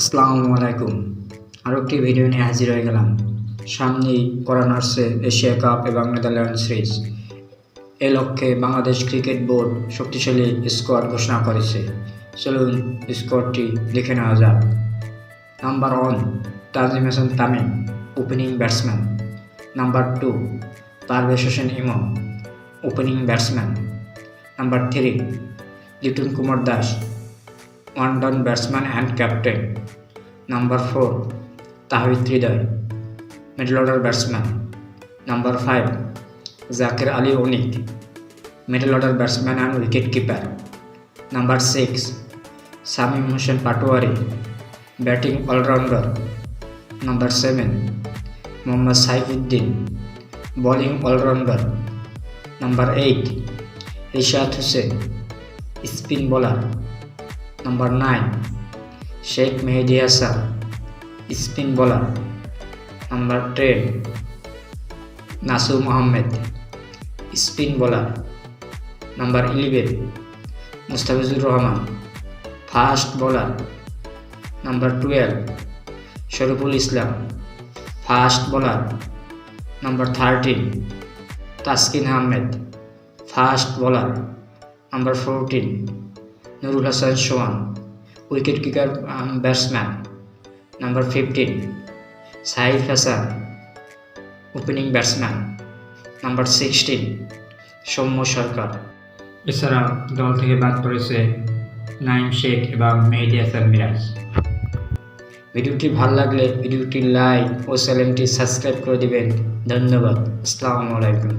আসসালামু আলাইকুম। আরও একটি ভিডিও নিয়ে হাজির হয়ে গেলাম। সামনেই করান আসছে এশিয়া কাপ এবং নেদারল্যান্ড সিরিজ। এ লক্ষ্যে বাংলাদেশ ক্রিকেট বোর্ড শক্তিশালী স্কোয়াড ঘোষণা করেছে। চলুন স্কোয়াডটি দেখে নেওয়া যাক। Number 1 Tanzim Hasan Tamim, opening batsman. Number 2 Parvez Hossain Emon, opening batsman. Number 3 Liton Kumar Das, one down batsman and captain. Number 4 Towhid Hridoy, middle order batsman. Number 5 Jaker Ali Anik, middle order batsman and wicket keeper. Number 6 Shamim Hossain Patwari, batting allrounder. Number 7 Mohammad Saifuddin, bowling allrounder. Number 8 Rishad Hossain, spin bowler. Number 9 Sheikh Mehedi Hasan, spin bowler. Number 10 Nasum Ahmed, spin bowler. Number 11 Mustafizur Rahman, fast bowler. Number 12 Shariful Islam, fast bowler. Number 13 Taskin Ahmed, fast bowler. Number 14 Nurul Hasan Sohan, wicket keeper batsman. Number 15 Saif Hasan, opening batsman. Number 16 Soumya Sarkar. এছাড়া দল থেকে বাদ পড়েছে নাইম শেখ এবং মেহেদী হাসান মিরাজ। ভিডিওটি ভালো লাগলে ভিডিওটি লাইক ও চ্যানেলটি সাবস্ক্রাইব করে দিবেন। ধন্যবাদ। আসসালামু আলাইকুম।